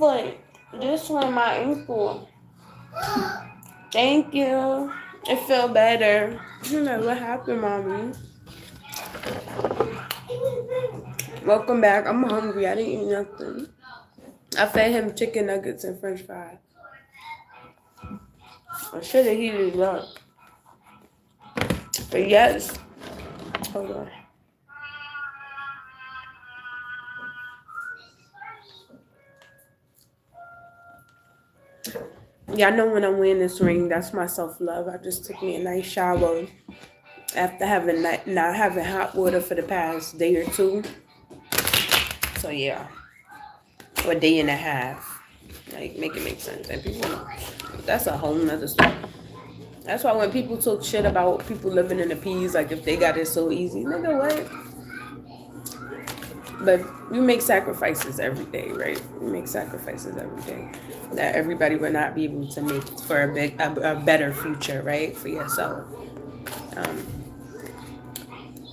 Like, this one, my ankle. Thank you. It feel better. You know what happened, mommy? Welcome back. I'm hungry. I didn't eat nothing. I fed him chicken nuggets and french fries. I should have heated it up. But yes. Hold on. Y'all know when I'm wearing this ring, that's my self-love. I just took me a nice shower after having not having hot water for the past day or two. So yeah. Or a day and a half. Like, make it make sense. And people, that's a whole nother story. That's why when people talk shit about people living in the P's, like if they got it so easy, nigga, what? But you make sacrifices every day, right? You make sacrifices every day that everybody would not be able to make for a better future, right? For yourself. Um,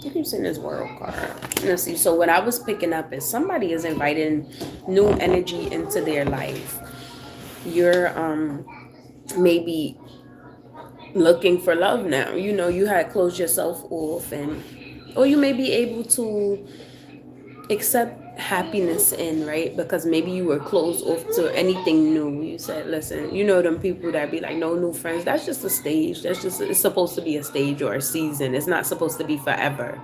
you keep seeing this world card. Let's see. So what I was picking up is somebody is inviting new energy into their life. You're maybe looking for love now. You know, you had closed yourself off, and or you may be able to accept happiness in, right? Because maybe you were closed off to anything new. You said, listen, you know them people that be like, no new friends. That's just a stage. That's just, it's supposed to be a stage or a season. It's not supposed to be forever,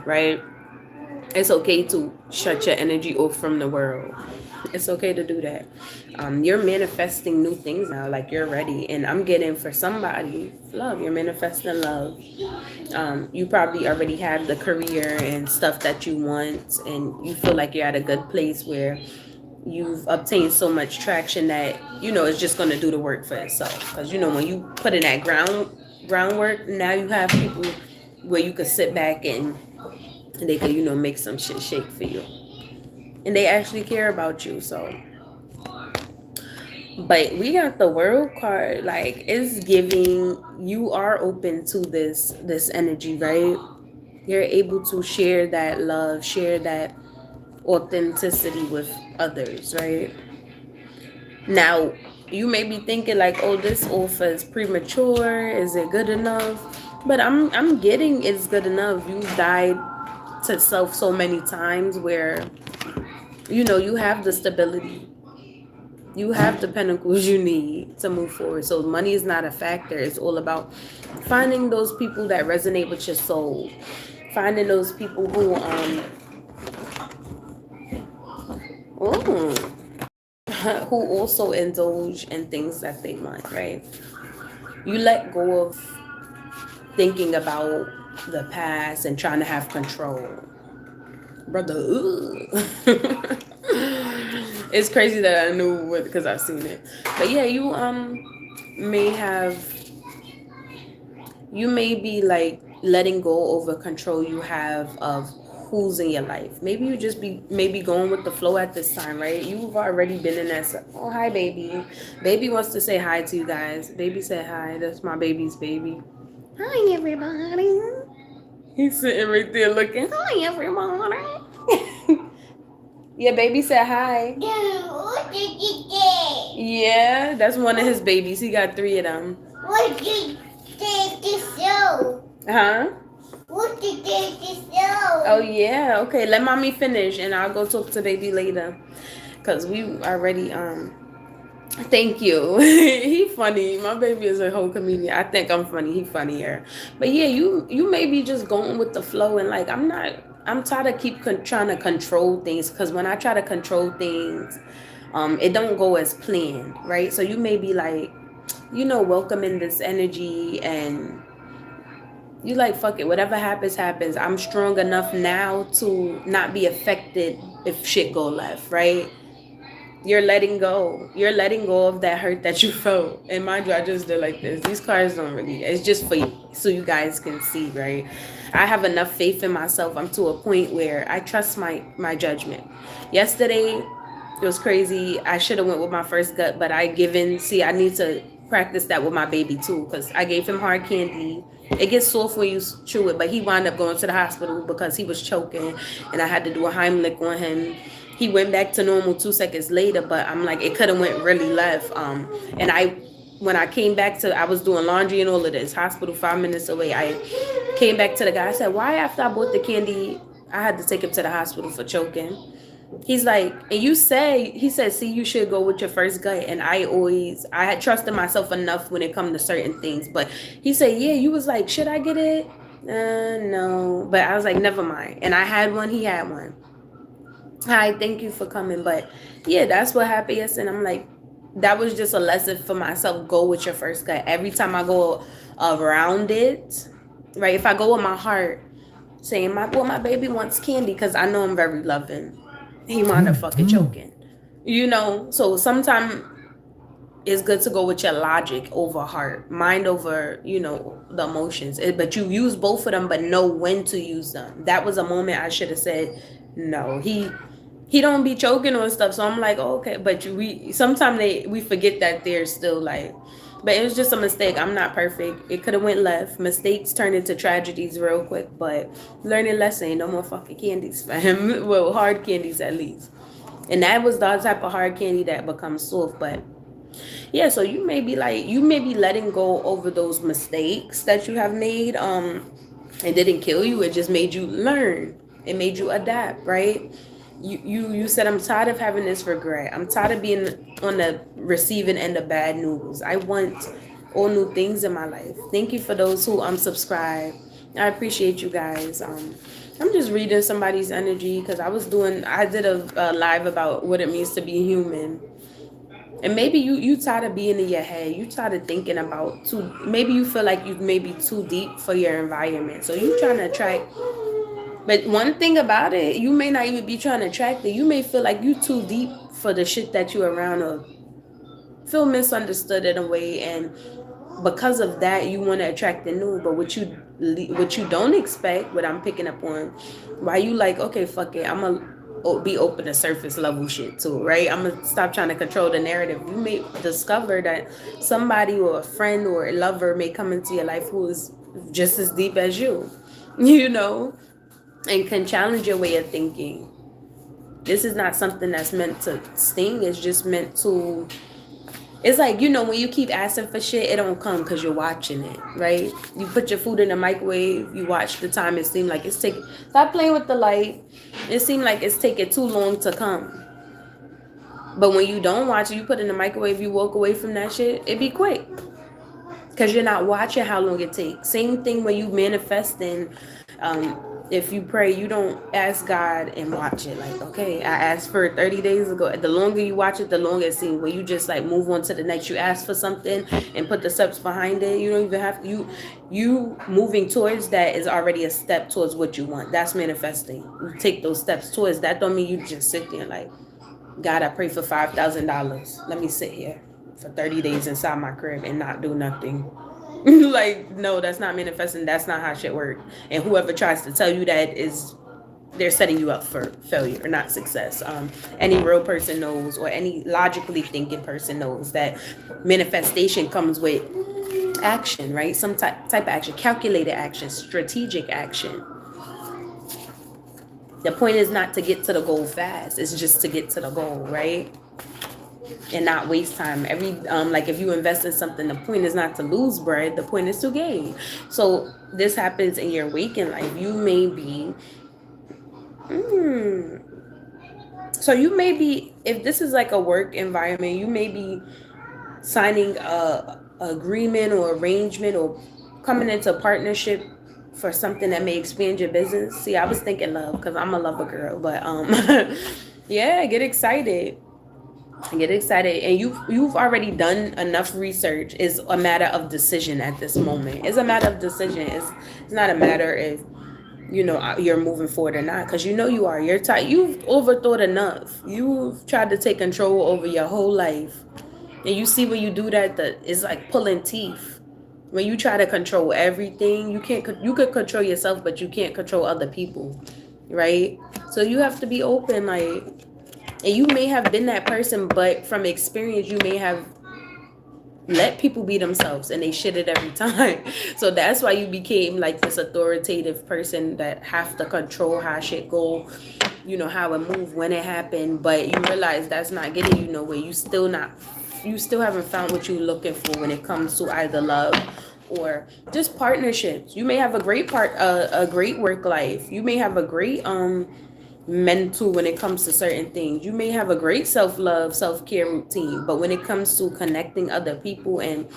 right? It's okay to shut your energy off from the world. It's okay to do that. You're manifesting new things now, like you're ready. And I'm getting for somebody love. You're manifesting love. You probably already have the career and stuff that you want, and you feel like you're at a good place where you've obtained so much traction that you know it's just going to do the work for itself. Because you know when you put in that groundwork, now you have people where you could sit back and they could, you know, make some shit shake for you, and they actually care about you. So but we got the world card, like it's giving you are open to this energy, right? You're able to share that love, share that authenticity with others, right? Now you may be thinking like, oh, this offer is premature, is it good enough? But I'm getting it's good enough. You died to self so many times where you know you have the stability, you have the pinnacles you need to move forward. So money is not a factor. It's all about finding those people that resonate with your soul, finding those people who ooh, who also indulge in things that they want, right? You let go of thinking about the past and trying to have control, brother. It's crazy that I knew it because I've seen it. But yeah, may have you may be like letting go over control you have of who's in your life. Maybe you just be maybe going with the flow at this time, right? You've already been in that. Oh, hi, baby. Baby wants to say hi to you guys. Baby said hi. That's my baby's baby. Hi, everybody. He's sitting right there looking. Hi, everybody. Yeah, baby said hi. Yeah, that's one of his babies. He got 3 of them. What did the show? Huh? What did the show? Oh yeah. Okay, let mommy finish, and I'll go talk to baby later. Cause we already Thank you. He funny. My baby is a whole comedian. I think I'm funny. He funnier. But yeah, you may be just going with the flow, and like I'm not. I'm tired of trying to control things, because when I try to control things, it don't go as planned, right? So you may be like, you know, welcoming this energy, and you like, fuck it, whatever happens happens. I'm strong enough now to not be affected if shit go left, right? You're letting go of that hurt that you felt. And mind you, I just did like this. These cards don't really, it's just for you, so you guys can see, right? I have enough faith in myself. I'm to a point where I trust my judgment. Yesterday it was crazy. I should have went with my first gut, but I need to practice that with my baby too, because I gave him hard candy. It gets soft when you chew it, but he wound up going to the hospital because he was choking, and I had to do a Heimlich on him. he went back to normal 2 seconds later, but I'm like, it could have went really left. And when I came back to, I was doing laundry and all of this, hospital 5 minutes away. I came back to the guy. I said, why after I bought the candy, I had to take him to the hospital for choking? He's like, and he said, see, you should go with your first gut. And I had trusted myself enough when it come to certain things. But he said, yeah, you was like, should I get it? No. But I was like, never mind. And I had one, he had one. Hi, thank you for coming. But yeah, that's what happened yesterday. And I'm like, that was just a lesson for myself. Go with your first gut. Every time I go around it, right? If I go with my heart, saying my baby wants candy, because I know I'm very loving, he wound up fucking choking. So sometimes it's good to go with your logic over heart, mind over, the emotions. But you use both of them, but know when to use them. That was a moment I should have said, no, he don't be choking on stuff. So I'm like, oh, okay. But sometimes we forget that they're still like, but it was just a mistake. I'm not perfect. It could have went left. Mistakes turn into tragedies real quick. But learning lesson, ain't no more fucking candies for him. Well, hard candies at least. And that was the type of hard candy that becomes soft. But yeah, so you may be letting go over those mistakes that you have made. It didn't kill you. It just made you learn. It made you adapt, right? You said, I'm tired of having this regret. I'm tired of being on the receiving end of bad news. I want all new things in my life. Thank you for those who unsubscribe. I appreciate you guys. I'm just reading somebody's energy, because I did a live about what it means to be human. And maybe you tired of being in your head. You tired of thinking about maybe you feel like you may be too deep for your environment. So you trying to attract. But one thing about it, you may not even be trying to attract it. You may feel like you too deep for the shit that you're around, or feel misunderstood in a way. And because of that, you want to attract the new. But what you don't expect, what I'm picking up on, why you like, okay, fuck it, I'm going to be open to surface level shit too, right? I'm going to stop trying to control the narrative. You may discover that somebody or a friend or a lover may come into your life who is just as deep as you, and can challenge your way of thinking. This is not something that's meant to sting. It's just meant to, it's like, when you keep asking for shit, it don't come because you're watching it, right? You put your food in the microwave, you watch the time, it seems like stop playing with the light. It seems like it's taking too long to come. But when you don't watch it, you put it in the microwave, you walk away from that shit, it be quick. Because you're not watching how long it takes. Same thing when you manifesting. If you pray, you don't ask God and watch it. Like, okay, I asked for it 30 days ago. The longer you watch it, the longer it seems. When you just like move on to the next, you ask for something and put the steps behind it. You don't even have you moving towards that is already a step towards what you want. That's manifesting. You take those steps towards that. Don't mean you just sit there like, God, I pray for $5,000. Let me sit here for 30 days inside my crib and not do nothing. Like, no, that's not manifesting. That's not how shit works. And whoever tries to tell you that they're setting you up for failure or not success. Any real person knows, or any logically thinking person knows, that manifestation comes with action, right? Some type of action, calculated action, strategic action. The point is not to get to the goal fast. It's just to get to the goal, right? And not waste time. Like if you invest in something, the point is not to lose bread. The point is to gain. So this happens in your waking life. You may be, if this is like a work environment, you may be signing a agreement or arrangement or coming into a partnership for something that may expand your business. See, I was thinking love because I'm a lover girl, but yeah, get excited. And you've already done enough research. It's a matter of decision at this moment. It's a matter of decision. It's not a matter if you're moving forward or not, because you are. You're tired. You've overthought enough. You've tried to take control over your whole life, and you see when you do that, it's like pulling teeth. When you try to control everything, you could control yourself, but you can't control other people, right? So you have to be open, like. And you may have been that person, but from experience, you may have let people be themselves, and they shit it every time. So that's why you became like this authoritative person that have to control how shit go, you know, how it move, when it happened. But you realize that's not getting you nowhere. You still haven't found what you're looking for when it comes to either love or just partnerships. You may have a great work life. You may have a great mental when it comes to certain things. You may have a great self-love, self-care routine, but when it comes to connecting other people and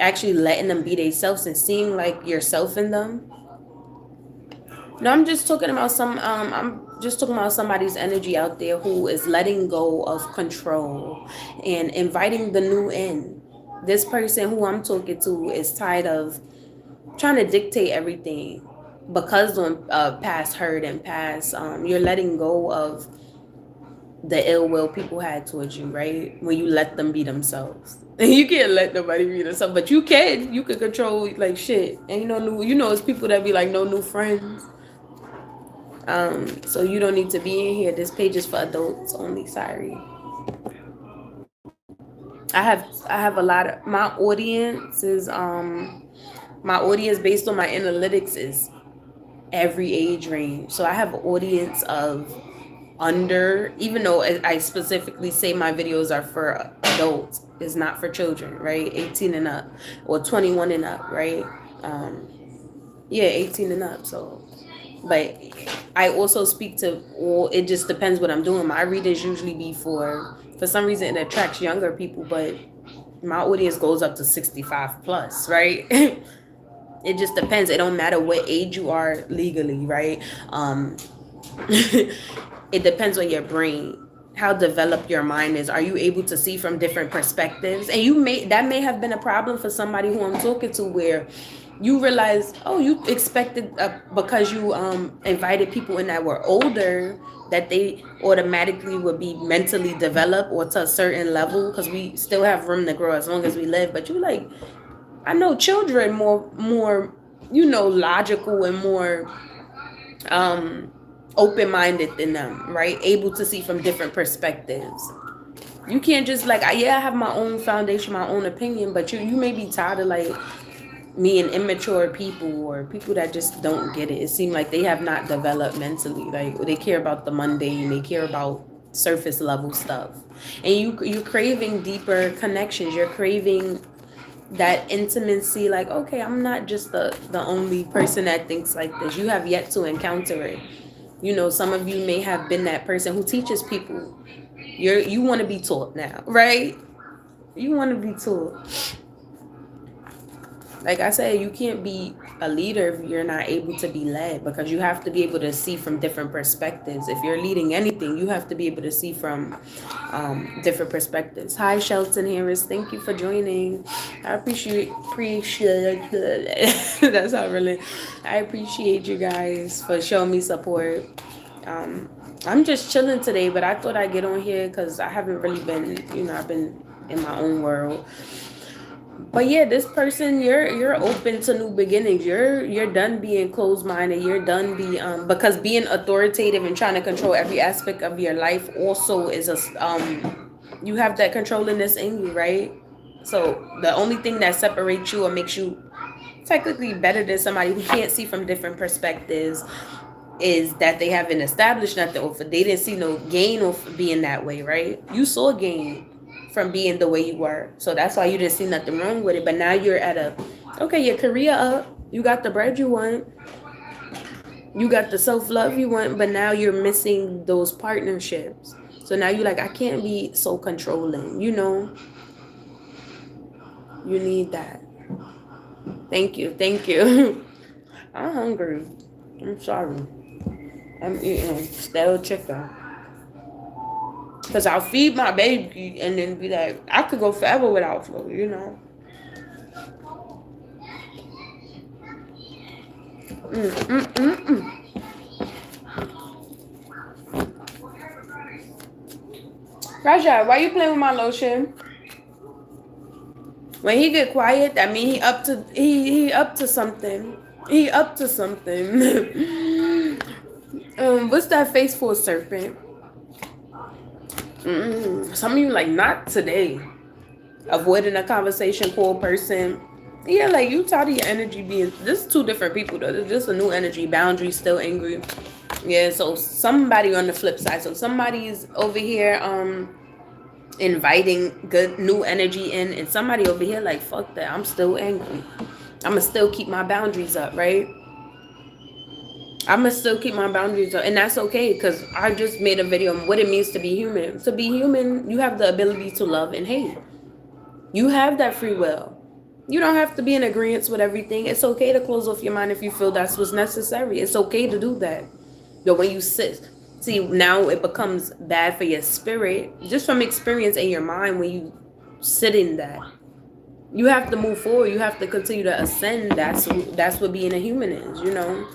actually letting them be themselves and seeing like yourself in them. No, I'm just talking about somebody's energy out there who is letting go of control and inviting the new in. This person who I'm talking to is tired of trying to dictate everything because of past hurt and past you're letting go of the ill will people had towards you, right? When you let them be themselves. And you can't let nobody be themselves, but you can control like shit. And it's people that be like no new friends. So you don't need to be in here. This page is for adults only. Sorry. I have a lot of my audience is my audience based on my analytics is every age range. So I have an audience of under, even though I specifically say my videos are for adults, it's not for children, right? 18 and up or 21 and up, right? Yeah, 18 and up. So, but I also speak to all. It just depends what I'm doing. My readings usually be for some reason it attracts younger people, but my audience goes up to 65 plus, right? It just depends. It don't matter what age you are legally, right? It depends on your brain, how developed your mind is. Are you able to see from different perspectives? And that may have been a problem for somebody who I'm talking to, where you realize, oh, you expected because you invited people in that were older, that they automatically would be mentally developed or to a certain level, because we still have room to grow as long as we live. But you like, I know children more logical and more open-minded than them, right? Able to see from different perspectives. You can't just like, I have my own foundation, my own opinion, but you may be tired of like me and immature people or people that just don't get it. It seems like they have not developed mentally. Like they care about the mundane, they care about surface level stuff, and you're craving deeper connections. You're craving that intimacy. Like, okay, I'm not just the only person that thinks like this. You have yet to encounter it. Some of you may have been that person who teaches people. You want to be taught now, right? You want to be taught. Like I said, you can't be a leader if you're not able to be led, because you have to be able to see from different perspectives. If you're leading anything, you have to be able to see from different perspectives. Hi, Shelton Harris. Thank you for joining. I appreciate that's not really. I appreciate you guys for showing me support. I'm just chilling today, but I thought I'd get on here because I haven't really been, I've been in my own world. But yeah, this person, you're open to new beginnings. You're done being closed-minded. You're done because being authoritative and trying to control every aspect of your life also is you have that controllingness in you, right? So the only thing that separates you or makes you technically better than somebody who can't see from different perspectives is that they haven't established nothing, or they didn't see no gain of being that way, right? You saw gain from being the way you were, so that's why you didn't see nothing wrong with it. But now you're at your career up, you got the bread you want, you got the self-love you want, but now you're missing those partnerships. So now you're like, I can't be so controlling, you need that. Thank you I'm hungry. I'm sorry. I'm eating stale chicken. Because I'll feed my baby and then be like, I could go forever without food, Raja, why you playing with my lotion? When he get quiet, that mean he up to something. He up to something. What's that face for a serpent? Some of you like, not today. avoiding a conversation, cold person. Yeah, like you tired of your energy being. This is two different people though. This is just a new energy. Boundaries still angry. Yeah. So somebody on the flip side. So somebody's over here inviting good new energy in, and somebody over here like fuck that. I'm still angry. I'ma still keep my boundaries up, right? I'ma still keep my boundaries up, and that's okay because I just made a video on what it means to be human. To be human, you have the ability to love and hate. You have that free will. You don't have to be in agreement with everything. It's okay to close off your mind if you feel that's what's necessary. It's okay to do that. But when you see, now it becomes bad for your spirit, just from experience in your mind when you sit in that. You have to move forward. You have to continue to ascend. That's what being a human is, you know.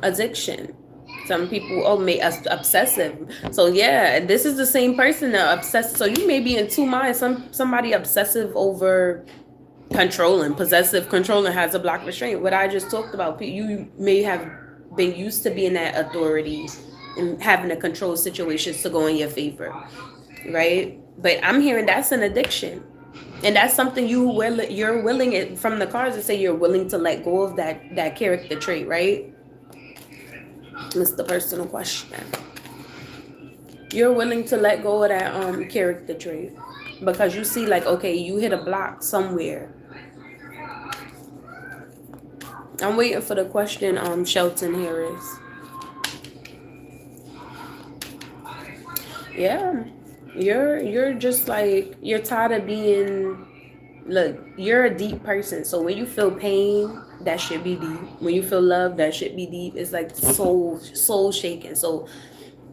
Addiction. Some people make us obsessive. So yeah, this is the same person that obsessed. So you may be in two minds. Somebody obsessive over controlling, possessive, controlling has a block restraint. What I just talked about, you may have been used to being that authority and having to control situations to go in your favor, right? But I'm hearing that's an addiction. And that's something you're willing from the cards to say you're willing to let go of that character trait, right? It's the personal question. You're willing to let go of that character trait because you see like, okay, you hit a block somewhere. I'm waiting for the question, Shelton Harris. Yeah. You're just like, you're tired of being, look, you're a deep person. So when you feel pain, that should be deep. When you feel love, that should be deep. It's like soul shaking. So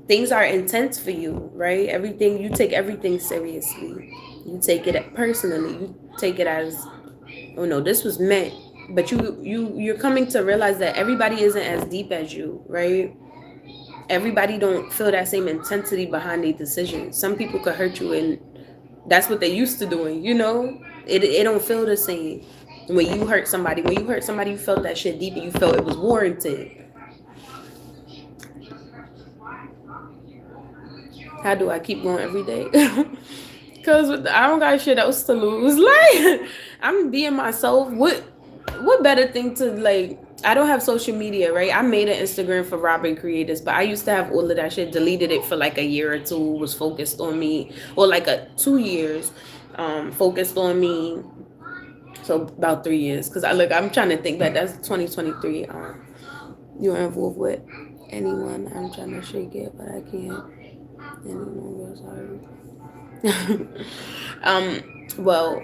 things are intense for you, right? You take everything seriously. You take it personally. You take it as, oh no, this was meant. But you're coming to realize that everybody isn't as deep as you, right? Everybody don't feel that same intensity behind their decisions. Some people could hurt you, and that's what they used to doing, you know? It don't feel the same. When you hurt somebody, you felt that shit deep and you felt it was warranted. How do I keep going every day? Because I don't got shit else to lose. Like, I'm being myself. What better thing to, like, I don't have social media, right? I made an Instagram for Robin Creators, but I used to have all of that shit, deleted it for like a year or two, was focused on me, or like 2 years, focused on me. So about 3 years, because I'm trying to think that that's 2023. You're involved with anyone? I'm trying to shake it, but I can't any longer. Sorry. Well,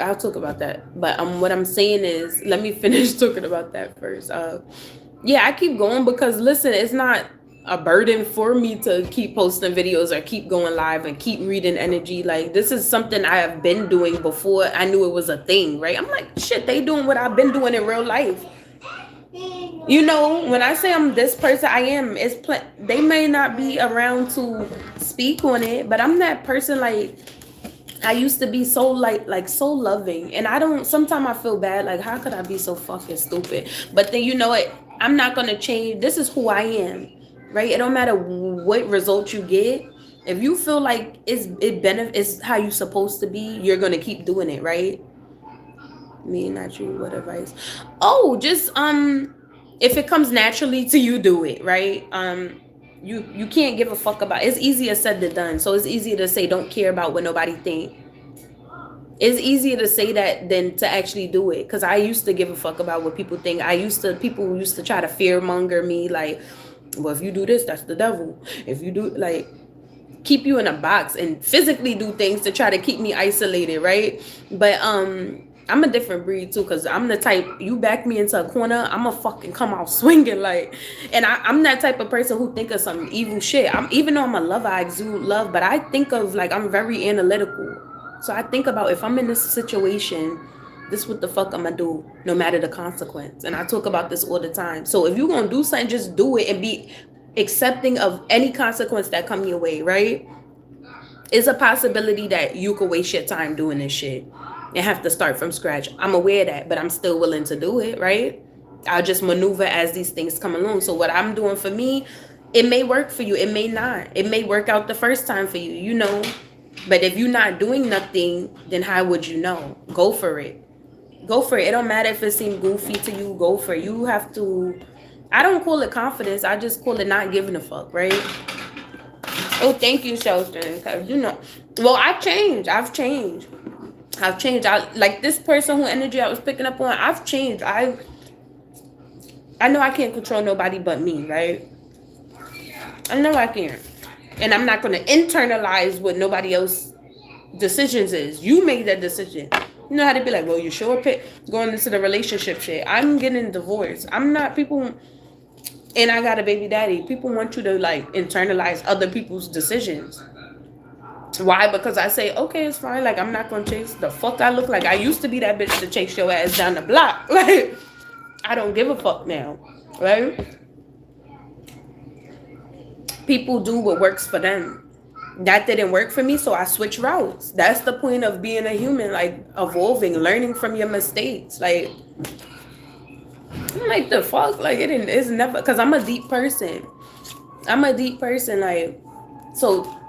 I'll talk about that. But what I'm saying is, let me finish talking about that first. Yeah, I keep going because listen, it's not a burden for me to keep posting videos or keep going live and keep reading energy. Like, this is something I have been doing before I knew it was a thing, right? I'm like, shit, they doing what I've been doing in real life. You know, when I say I'm this person, I am. They may not be around to speak on it, but I'm that person. Like, I used to be so like so loving, and I don't. Sometimes I feel bad. Like, how could I be so fucking stupid? But then you know what? I'm not gonna change. This is who I am, right? It don't matter what result you get. If you feel like it's how you supposed to be, you're gonna keep doing it, right? Me, not you. What advice? Oh, just if it comes naturally to you, do it, right? You can't give a fuck about it. It's easier said than done. So it's easier to say don't care about what nobody think. It's easier to say that than to actually do it. Because I used to give a fuck about what people think. People used to try to fearmonger me, like, well, if you do this, that's the devil. If you do, like, keep you in a box and physically do things to try to keep me isolated, right? But I'm a different breed too, because I'm the type, you back me into a corner, I'm gonna fucking come out swinging, like, and I'm that type of person who think of some evil shit. Even though I'm a lover, I exude love, but I think of, like, I'm very analytical. So I think about, if I'm in this situation, this is what the fuck I'm gonna do, no matter the consequence. And I talk about this all the time. So if you're gonna do something, just do it and be accepting of any consequence that come your way, right? It's a possibility that you could waste your time doing this shit and have to start from scratch. I'm aware of that, but I'm still willing to do it, right? I'll just maneuver as these things come along. So what I'm doing for me, it may work for you, it may not. It may work out the first time for you, you know. But if you're not doing nothing, then how would you know? Go for it. Go for it. It don't matter if it seems goofy to you. Go for it. You have to. I don't call it confidence. I just call it not giving a fuck, right? Oh, thank you, Shelton. Cause you know, well, I've changed. I've changed. I like this person who energy I was picking up on. I've changed. I know I can't control nobody but me, right? I know I can't, and I'm not gonna internalize what nobody else decisions is. You made that decision. You know how to be like, well, you sure going into the relationship shit. I'm getting divorced. I'm not people, and I got a baby daddy. People want you to like internalize other people's decisions. Why? Because I say, okay, it's fine. Like, I'm not gonna chase the fuck I look like. I used to be that bitch to chase your ass down the block. Like, I don't give a fuck now, right? People do what works for them. That didn't work for me, so I switched routes. That's the point of being a human, like evolving, learning from your mistakes. Like, I'm like, the fuck, like it's never, because I'm a deep person. Like, so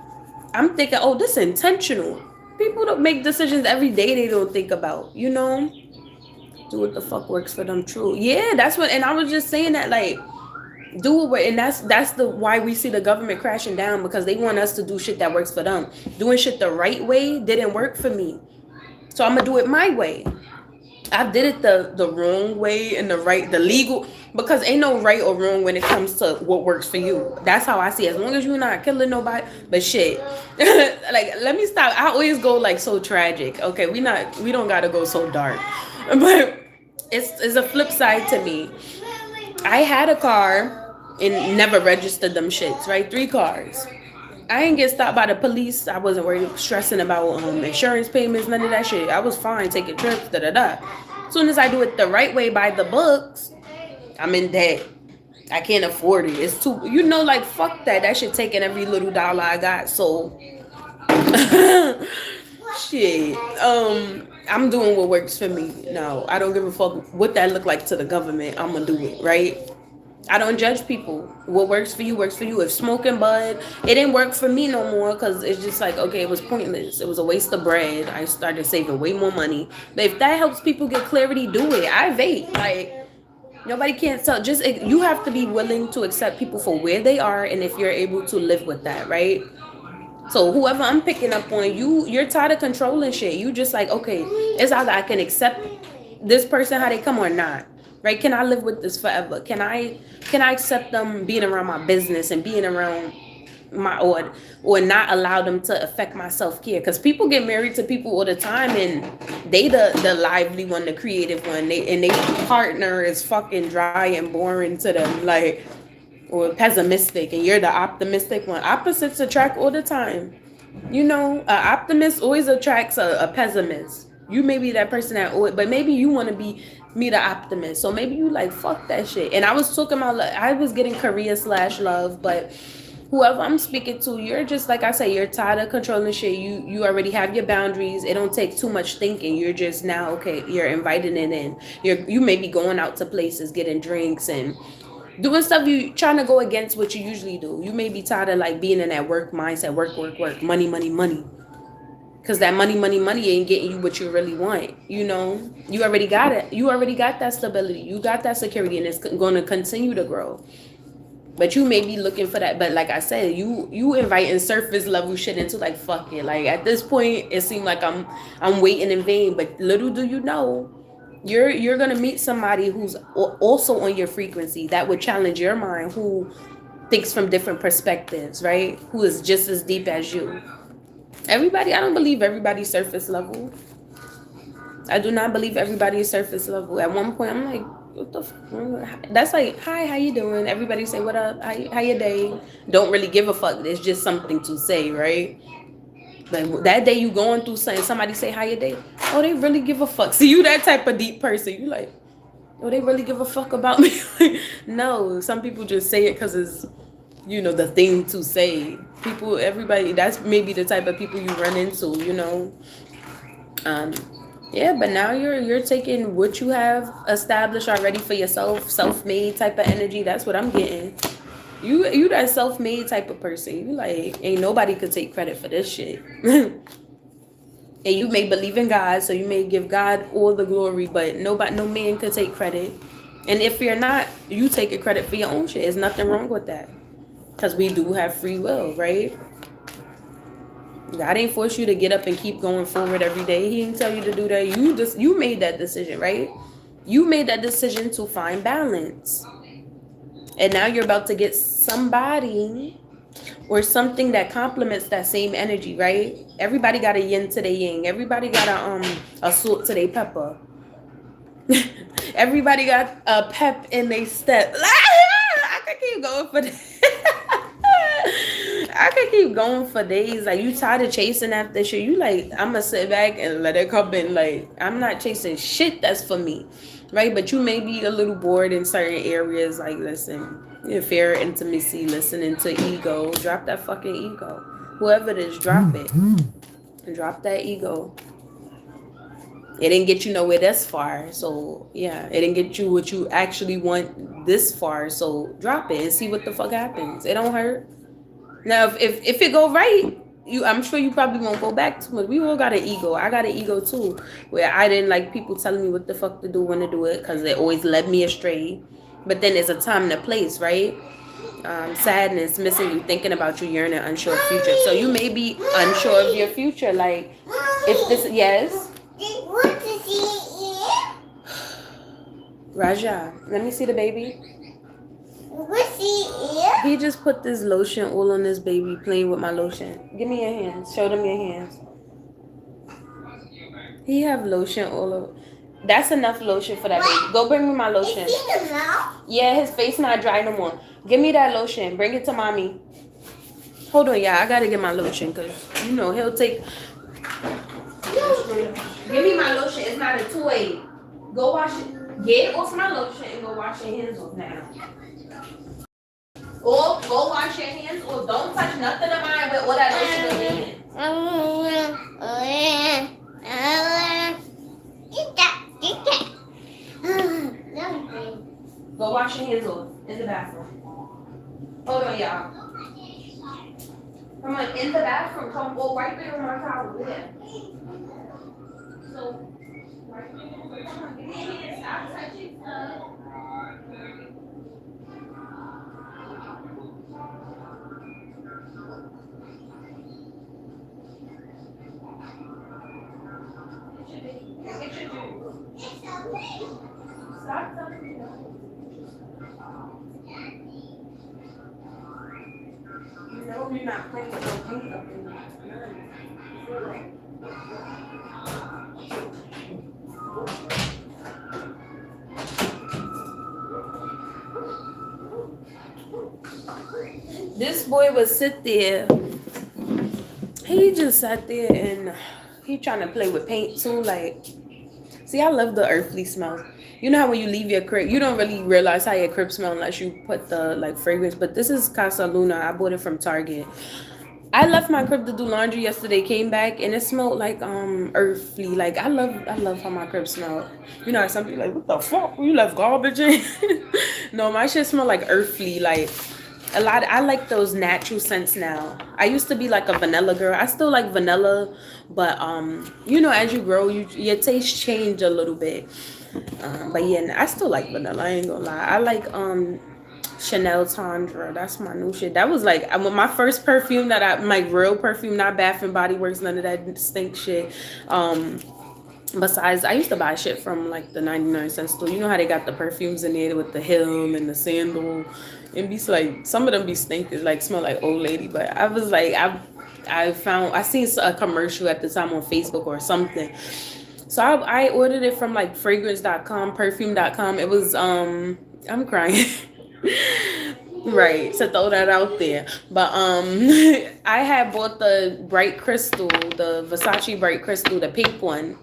I'm thinking, oh, this is intentional. People don't make decisions every day they don't think about, you know? Do what the fuck works for them. True. Yeah, that's what, and I was just saying that, like, do it, and that's the why we see the government crashing down, because they want us to do shit that works for them. Doing shit the right way didn't work for me, so I'm gonna do it my way. I did it the wrong way and the legal, because ain't no right or wrong when it comes to what works for you. That's how I see it. As long as you're not killing nobody, but shit. Like, let me stop. I always go like so tragic. Okay, we don't gotta go so dark, but it's a flip side to me. I had a car and never registered them shits, right? 3 cars. I didn't get stopped by the police. I wasn't worried, stressing about insurance payments, none of that shit. I was fine taking trips, da-da-da. As soon as I do it the right way, by the books, I'm in debt. I can't afford it. It's too, like, fuck that. That shit taking every little dollar I got. So, shit. I'm doing what works for me. No, I don't give a fuck what that look like to the government. I'm gonna do it, right? I don't judge people. What works for you works for you. If smoking bud, it didn't work for me no more, because it's just like, okay, it was pointless. It was a waste of bread. I started saving way more money. But if that helps people get clarity, do it. I vape. Like, nobody can't tell. Just, you have to be willing to accept people for where they are, and if you're able to live with that, right? So whoever I'm picking up on, you're tired of controlling shit. You just like, okay, it's either I can accept this person how they come or not. Right? Can I live with this forever? Can I accept them being around my business and being around my, or not allow them to affect my self-care? Because people get married to people all the time, and they the lively one, the creative one. They partner is fucking dry and boring to them, like, or pessimistic, and you're the optimistic one. Opposites attract all the time. An optimist always attracts a pessimist. You may be that person that always, but maybe you want to be me, the optimist. So maybe you like, fuck that shit. And I was talking about, I was getting career/love, but whoever I'm speaking to, you're just, like I say, you're tired of controlling shit. You already have your boundaries. It don't take too much thinking. You're just now, okay, you're inviting it in. You may be going out to places, getting drinks and doing stuff, you trying to go against what you usually do. You may be tired of like being in that work mindset, work, money. Because that money ain't getting you what you really want. You already got it. You already got that stability. You got that security, and it's going to continue to grow. But you may be looking for that. But like I said, you inviting surface level shit into, like, fuck it. Like, at this point, it seemed like I'm waiting in vain. But little do you know, you're gonna meet somebody who's also on your frequency, that would challenge your mind, who thinks from different perspectives, right? Who is just as deep as you. I don't believe everybody's surface level. I do not believe everybody is surface level. At one point, I'm like, what the fuck? That's like, hi, how you doing? Everybody say, what up? How your day? Don't really give a fuck. It's just something to say, right? Like, that day you going through something, somebody say, how your day? Oh, they really give a fuck. See, you that type of deep person. You like, oh, they really give a fuck about me? No, some people just say it because it's, the thing to say. Everybody, that's maybe the type of people you run into, Yeah, but now you're taking what you have established already for yourself, self-made type of energy. That's what I'm getting. You that self-made type of person. You like ain't nobody could take credit for this shit. And you may believe in God, so you may give God all the glory, but no man could take credit. And if you're not, you taking credit for your own shit. There's nothing wrong with that. Because we do have free will, right? God ain't force you to get up and keep going forward every day. He didn't tell you to do that. You made that decision, right? You made that decision to find balance. And now you're about to get somebody or something that complements that same energy, right? Everybody got a yin to their yang. Everybody got a salt to their pepper. Everybody got a pep in their step. I could keep going for I could keep going for days. Like, you tired of chasing after shit. You like, I'm gonna sit back and let it come in. Like, I'm not chasing shit that's for me, right? But you may be a little bored in certain areas. Like, listen, fear, intimacy, listening to ego. Drop that fucking ego. Whoever it is, drop it. Drop that ego. It didn't get you nowhere this far. So, yeah, it didn't get you what you actually want this far. So, drop it and see what the fuck happens. It don't hurt. Now, if it go right, I'm sure you probably won't go back to it. We all got an ego. I got an ego too, where I didn't like people telling me what the fuck to do, when to do it, because it always led me astray. But then there's a time and a place, right? Sadness, missing you, thinking about you, yearning, unsure of future. So you may be unsure of your future. Like, if this, yes? Raja, let me see the baby. He just put this lotion all on this baby, playing with my lotion. Give me your hands. Show them your hands. He have lotion all over. That's enough lotion for that baby. Go bring me my lotion. Yeah, his face not dry no more. Give me that lotion. Bring it to mommy. Hold on, yeah. I gotta get my lotion because, he'll take... Give me my lotion. It's not a toy. Go wash it. Get off my lotion and go wash your hands off now. Or go wash your hands, or don't touch nothing of mine with all that lotion in your Go wash your hands off in the bathroom. Hold on, y'all. Come on, in the bathroom. Come right there on my towel. Yeah. So, right there. Come on, give me your hands. Stop touching stuff. Stop touching stuff. You're not playing with no paint up in there. This boy would sit there. He just sat there and he trying to play with paint too. Like, see, I love the earthly smells. You know how when you leave your crib, you don't really realize how your crib smells unless you put the fragrance. But this is Casa Luna. I bought it from Target. I left my crib to do laundry yesterday, came back, and it smelled like earthly. Like, I love how my crib smelled. Some people like, what the fuck? You left garbage in? No, my shit smell like earthly. Like, I like those natural scents now. I used to be like a vanilla girl. I still like vanilla, but as you grow, your taste change a little bit. But yeah, I still like vanilla. I ain't gonna lie. I like Chanel Tundra. That's my new shit. That was like my first perfume my real perfume, not Bath and Body Works, none of that stink shit. Besides, I used to buy shit from like the 99-cent store. You know how they got the perfumes in there with the Hill and the Sandal. And be like, some of them be stinking, like smell like old lady. But I was like, I seen a commercial at the time on Facebook or something. So I ordered it from like fragrance.com, perfume.com. It was, I'm crying. Right, to throw that out there. But I had bought the Bright Crystal, the Versace Bright Crystal, the pink one.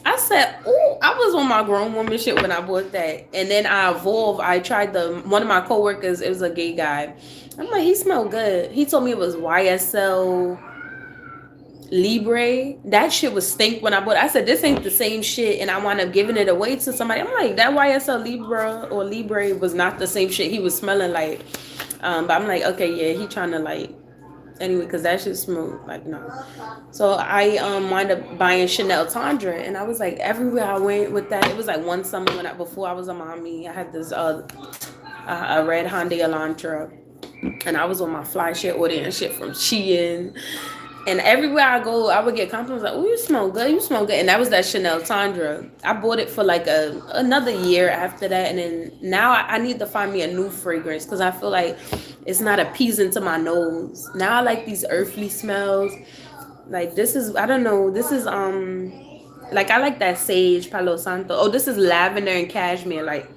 I said, oh, I was on my grown woman shit when I bought that. And then I tried one of my coworkers, it was a gay guy. I'm like, he smelled good. He told me it was YSL Libre. That shit was stink when I bought it. I said, this ain't the same shit. And I wound up giving it away to somebody. I'm like, that YSL Libre was not the same shit he was smelling like. But I'm like, okay, yeah, he trying to like anyway, because that shit smooth. Like, no. So I wind up buying Chanel Tundra, and I was like, everywhere I went with that, it was like one summer before I was a mommy, I had this a red Hyundai Elantra, and I was on my fly shit ordering shit from Shein. And everywhere I go, I would get compliments like, "Oh, you smell good. You smell good." And that was that Chanel Tundra. I bought it for like another year after that, and then now I need to find me a new fragrance because I feel like it's not appeasing to my nose. Now I like these earthly smells. Like this is, I don't know. This is like I like that sage Palo Santo. Oh, this is lavender and cashmere. Like,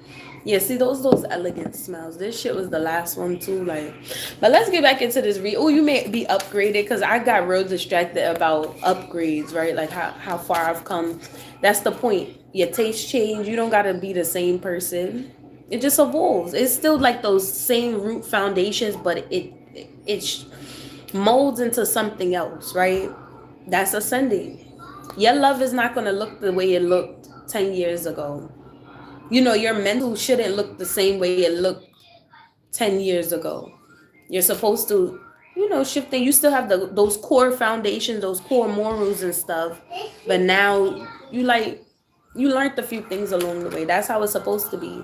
yeah, see those elegant smells. This shit was the last one too. Like, but let's get back into this. Oh, you may be upgraded because I got real distracted about upgrades, right? Like how far I've come. That's the point. Your taste change. You don't gotta be the same person. It just evolves. It's still like those same root foundations, but it molds into something else, right? That's ascending. Your love is not going to look the way it looked 10 years ago. You know, your mental shouldn't look the same way it looked 10 years ago. You're supposed to, you know, shifting. You still have those core foundations, those core morals and stuff. But now you learned a few things along the way. That's how it's supposed to be.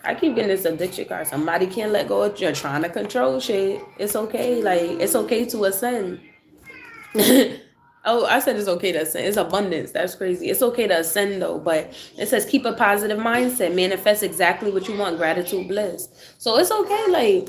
I keep getting this addiction card. Somebody can't let go of, you're trying to control shit. It's okay. Like, it's okay to ascend. Oh, I said it's okay to ascend. It's abundance. That's crazy. It's okay to ascend though, but it says keep a positive mindset. Manifest exactly what you want. Gratitude, bliss. So it's okay. Like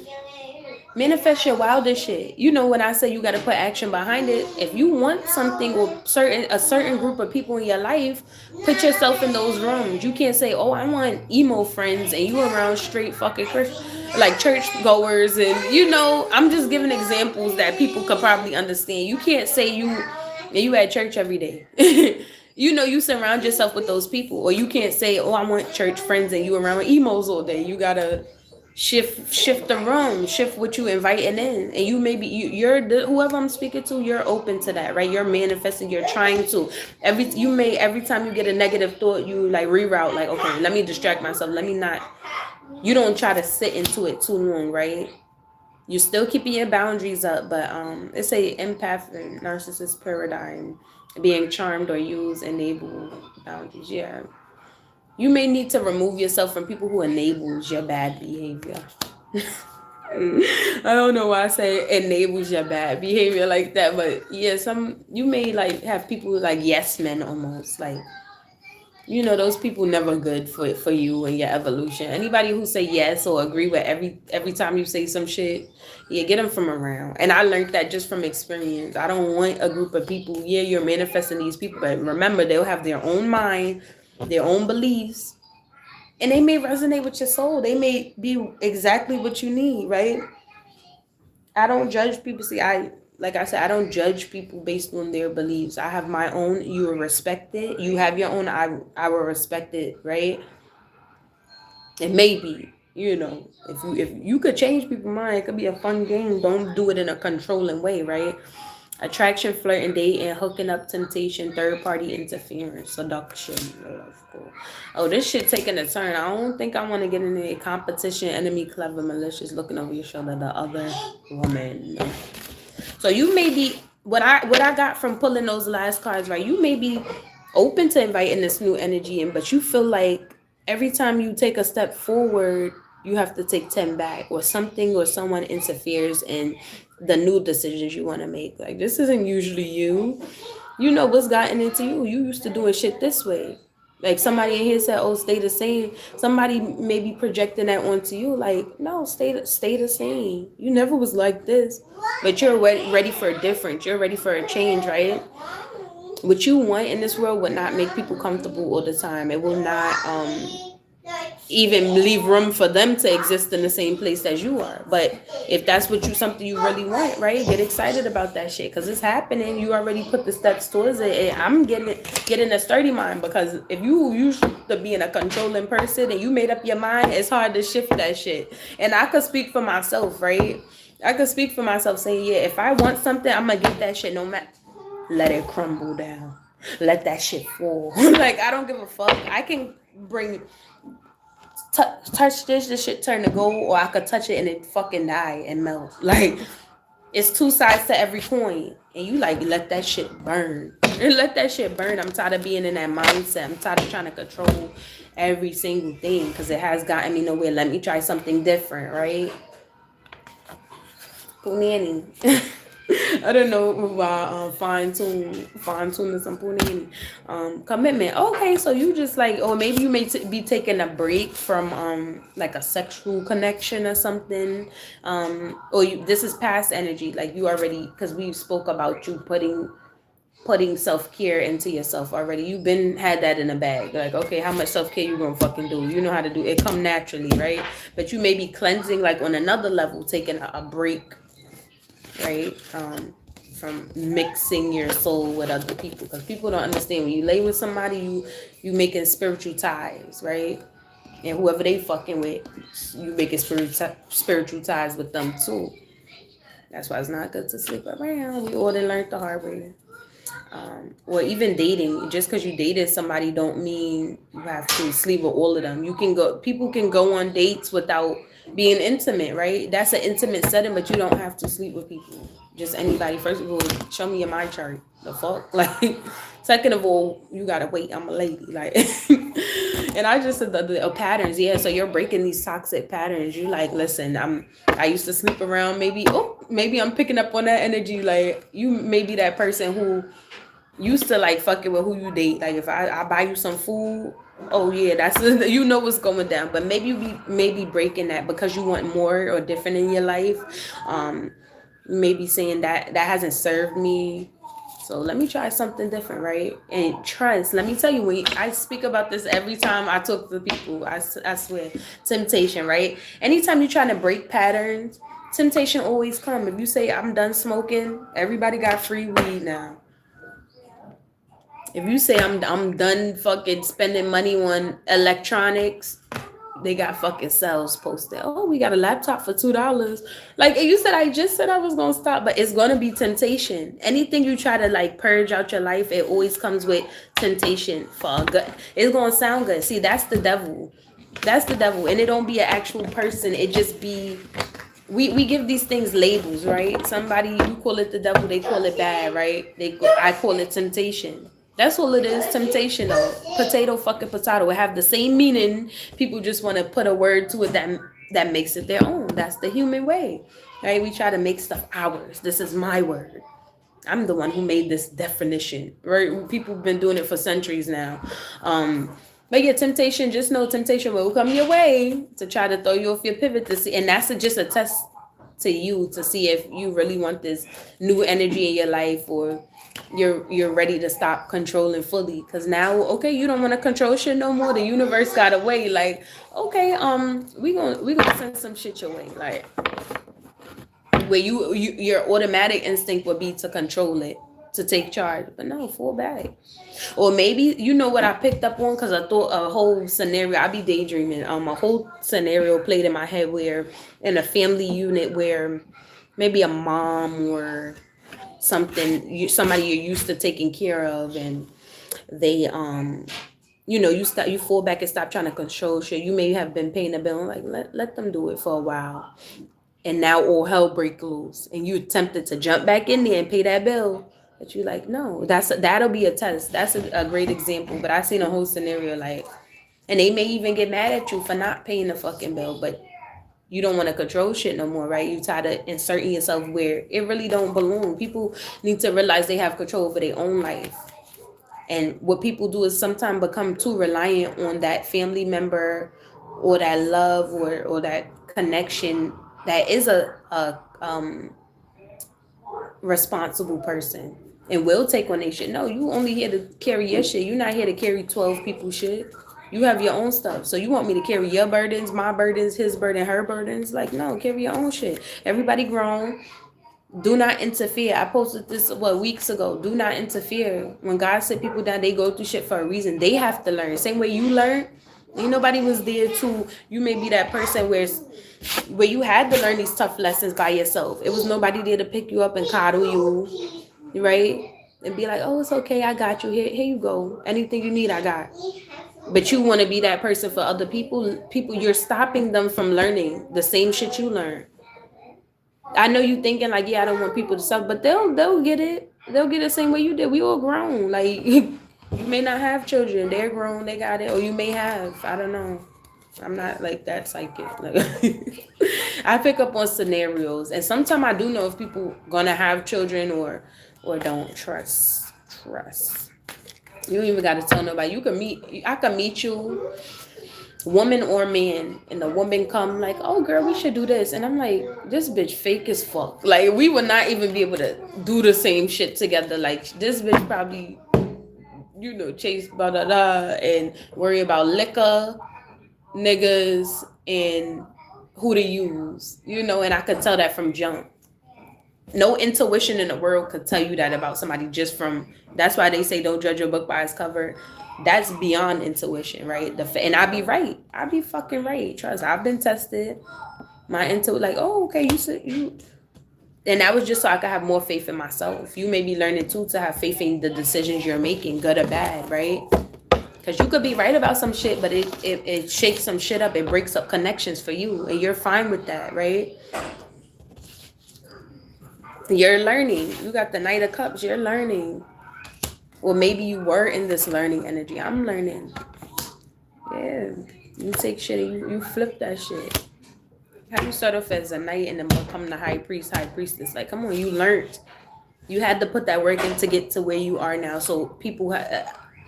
manifest your wildest shit. You know when I say you got to put action behind it. If you want something or a certain group of people in your life, put yourself in those rooms. You can't say, "Oh, I want emo friends," and you around straight fucking Christian, like church goers, and you know. I'm just giving examples that people could probably understand. You can't say you at church every day. You know, you surround yourself with those people, or you can't say, "Oh, I want church friends," and you around with emos all day. You gotta shift the room, shift what you inviting in, and you maybe you're whoever I'm speaking to, you're open to that, right? You're manifesting, you're trying to every time you get a negative thought, you like reroute, like, okay, let me distract myself, let me not. You don't try to sit into it too long, right? You're still keeping your boundaries up, but it's a empath and narcissist paradigm. Being charmed or used enable boundaries. Yeah, you may need to remove yourself from people who enables your bad behavior. I don't know why I say enables your bad behavior like that, but yeah, you may like have people like yes men almost like, you know, those people never good for you and your evolution. Anybody who say yes or agree with every time you say some shit, yeah, get them from around. And I learned that just from experience. I don't want a group of people. Yeah, you're manifesting these people, but remember they'll have their own mind, their own beliefs, and they may resonate with your soul. They may be exactly what you need, right? I don't judge people. See, like I said, I don't judge people based on their beliefs. I have my own. You will respect it. You have your own. I will respect it, right? And maybe, you know, if you could change people's mind, it could be a fun game. Don't do it in a controlling way, right? Attraction, flirting, dating, hooking up, temptation, third party interference, seduction. Oh, this shit taking a turn. I don't think I want to get into a competition, enemy, clever, malicious, looking over your shoulder, the other woman. So you may be what I got from pulling those last cards, right? You may be open to inviting this new energy in, but you feel like every time you take a step forward, you have to take 10 back, or something or someone interferes in the new decisions you want to make. Like, this isn't usually you. You know what's gotten into you. You used to doing shit this way. Like somebody in here said, "Oh, stay the same." Somebody may be projecting that onto you. Like, no, stay the same. You never was like this, but you're ready for a difference. You're ready for a change, right? What you want in this world would not make people comfortable all the time. It will not even leave room for them to exist in the same place as you are. But if that's something you really want, right? Get excited about that shit because it's happening. You already put the steps towards it. And I'm getting a sturdy mind, because if you used to being a controlling person and you made up your mind, it's hard to shift that shit. And I could speak for myself, right? I could speak for myself saying, yeah, if I want something, I'm gonna get that shit no matter. Let it crumble down. Let that shit fall. Like, I don't give a fuck. I can bring touch this shit turn to gold, or I could touch it and it fucking die and melt. Like, it's two sides to every coin, and you like let that shit burn. And let that shit burn. I'm tired of being in that mindset. I'm tired of trying to control every single thing because it has gotten me nowhere. Let me try something different, right? Punani. I don't know about fine tuning some punani. Commitment. Okay, so you just like, or maybe you may be taking a break from like a sexual connection or something. Or this is past energy. Like you already, because we spoke about you putting self-care into yourself already. You've been had that in a bag. Like, okay, how much self-care you gonna fucking do? You know how to do it. Come naturally, right? But you may be cleansing like on another level, taking a break, right? From mixing your soul with other people, because people don't understand when you lay with somebody, you making spiritual ties, right? And whoever they fucking with, you making spiritual ties with them too. That's why it's not good to sleep around. We all done learned the hard way. Or even dating, just because you dated somebody don't mean you have to sleep with all of them. People can go on dates without being intimate, right? That's an intimate setting, but you don't have to sleep with people, just anybody. First of all, show me your mind chart. The fuck? Like, second of all, you gotta wait. I'm a lady. Like, and I just said the patterns. Yeah, so you're breaking these toxic patterns. You like, listen, I used to sleep around. Maybe I'm picking up on that energy. Like, you may be that person who used to like fucking with who you date. Like, if I buy you some food, oh yeah, that's you know what's going down. But maybe we maybe breaking that because you want more or different in your life. Maybe saying that hasn't served me, so let me try something different, right? And trust. Let me tell you, when I speak about this every time I talk to people, I swear, temptation, right? Anytime you're trying to break patterns, temptation always come. If you say I'm done smoking, everybody got free weed now. If you say I'm done fucking spending money on electronics, they got fucking sales posted. Oh, we got a laptop for $2. Like you said, I just said I was gonna stop, but it's gonna be temptation. Anything you try to like purge out your life, it always comes with temptation for good. It's gonna sound good. See, that's the devil. That's the devil, and it don't be an actual person. It just be we give these things labels, right? Somebody, you call it the devil, they call it bad, right? I call it temptation. That's all it is, temptation though. Potato fucking potato. It have the same meaning. People just want to put a word to it that makes it their own. That's the human way, right? We try to make stuff ours. This is my word. I'm the one who made this definition, right? People have been doing it for centuries now. But yeah, temptation, just know temptation will come your way to try to throw you off your pivot to see. And that's just a test to you to see if you really want this new energy in your life, or you're ready to stop controlling fully. Because now, okay, you don't want to control shit no more. The universe got a way. Like, okay, we gonna send some shit your way. Like, where your automatic instinct would be to control it, to take charge, but no, fall back. Or maybe you know what I picked up on, because I thought a whole scenario. I be daydreaming. A whole scenario played in my head where in a family unit where maybe a mom or something, somebody you're used to taking care of, and they you fall back and stop trying to control shit. You may have been paying a bill, like let them do it for a while, and now all hell break loose, and you attempted to jump back in there and pay that bill, but you like, no, that'll be a test. That's a great example. But I seen a whole scenario like, and they may even get mad at you for not paying the fucking bill, but you don't want to control shit no more, right? You try to inserting yourself where it really don't belong. People need to realize they have control over their own life. And what people do is sometimes become too reliant on that family member or that love or that connection that is a responsible person and will take on their shit. No, you only here to carry your shit. You're not here to carry 12 people's shit. You have your own stuff. So you want me to carry your burdens, my burdens, his burden, her burdens? Like, no, carry your own shit. Everybody grown. Do not interfere. I posted this weeks ago. Do not interfere. When God sit people down, they go through shit for a reason. They have to learn. Same way you learn. Ain't nobody was there to. You may be that person where you had to learn these tough lessons by yourself. It was nobody there to pick you up and coddle you, right? And be like, oh, it's okay, I got you. Here you go. Anything you need, I got. But you want to be that person for other people. People, you're stopping them from learning the same shit you learn. I know you thinking like, yeah, I don't want people to suffer, but they'll get it. They'll get it the same way you did. We all grown. Like you may not have children. They're grown. They got it. Or you may have. I don't know. I'm not like that psychic. Like, I pick up on scenarios, and sometimes I do know if people gonna have children or don't. Trust. You don't even gotta tell nobody. You can meet. I can meet you, woman or man, and the woman come like, oh girl, we should do this, and I'm like, this bitch fake as fuck. Like we would not even be able to do the same shit together. Like this bitch probably, chase blah blah blah and worry about liquor, niggas, and who to use. And I could tell that from jump. No intuition in the world could tell you that about somebody just from. That's why they say don't judge a book by its cover. That's beyond intuition, right? And I be right. I be fucking right. Trust. I've been tested. My like, oh, okay, you said you. And that was just so I could have more faith in myself. You may be learning too to have faith in the decisions you're making, good or bad, right? Because you could be right about some shit, but it shakes some shit up. It breaks up connections for you, and you're fine with that, right? You're learning. You got the Knight of Cups. You're learning. Well, maybe you were in this learning energy. I'm learning. Yeah. You take shit and you flip that shit. How you start off as a knight and then become the high priest, high priestess? Like, come on, you learned. You had to put that work in to get to where you are now. So people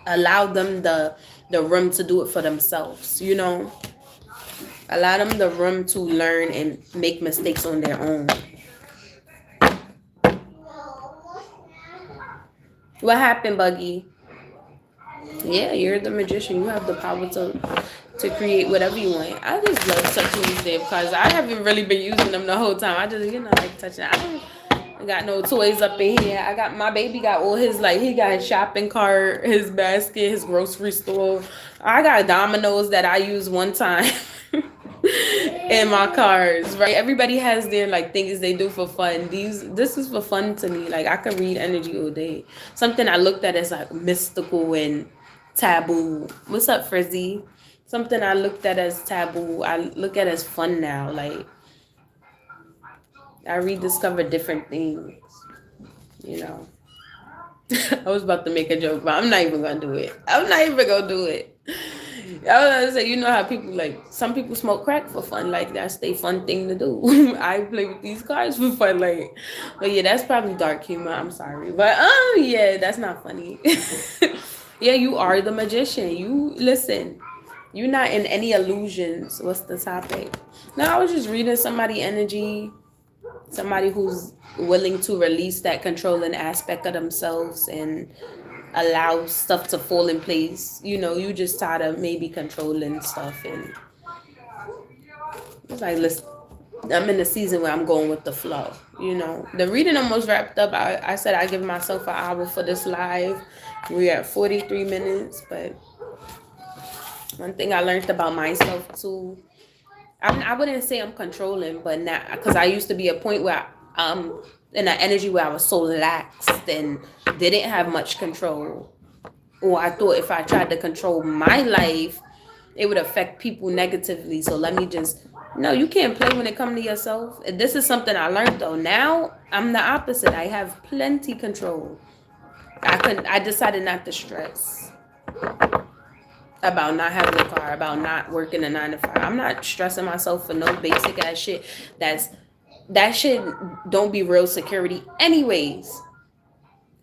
allow them the room to do it for themselves, Allow them the room to learn and make mistakes on their own. What happened, Buggy? Yeah, you're the magician. You have the power to create whatever you want. I just love touching these damn cards. I haven't really been using them the whole time. I just, like touching. I don't got no toys up in here. I got my baby got all his he got his shopping cart, his basket, his grocery store. I got dominoes that I used one time. In my cards, right? Everybody has their things they do for fun. This is for fun to me. Like I could read energy all day. Something I looked at as mystical and taboo. What's up, Frizzy? Something I looked at as taboo, I look at as fun now. Like I rediscover different things. I was about to make a joke, but I'm not even gonna do it. I was gonna say, how people some people smoke crack for fun, that's their fun thing to do. I play with these cards for fun, but yeah, that's probably dark humor. I'm sorry, but yeah, that's not funny. Yeah, you are the magician. You listen. You're not in any illusions. What's the topic? No, I was just reading somebody energy, somebody who's willing to release that controlling aspect of themselves and allow stuff to fall in place. You just tired of maybe controlling stuff, and it's listen, I'm in a season where I'm going with the flow. The reading almost wrapped up. I said I give myself an hour for this live. We're at 43 minutes, but one thing I learned about myself too, I wouldn't say I'm controlling, but not, because I used to be a point where in an energy where I was so laxed and didn't have much control, or I thought if I tried to control my life, it would affect people negatively. So let me just, no, you can't play when it comes to yourself. This is something I learned though. Now I'm the opposite. I have plenty control. I decided not to stress about not having a car, about not working a 9 to 5. I'm not stressing myself for no basic ass shit. That shit don't be real security anyways.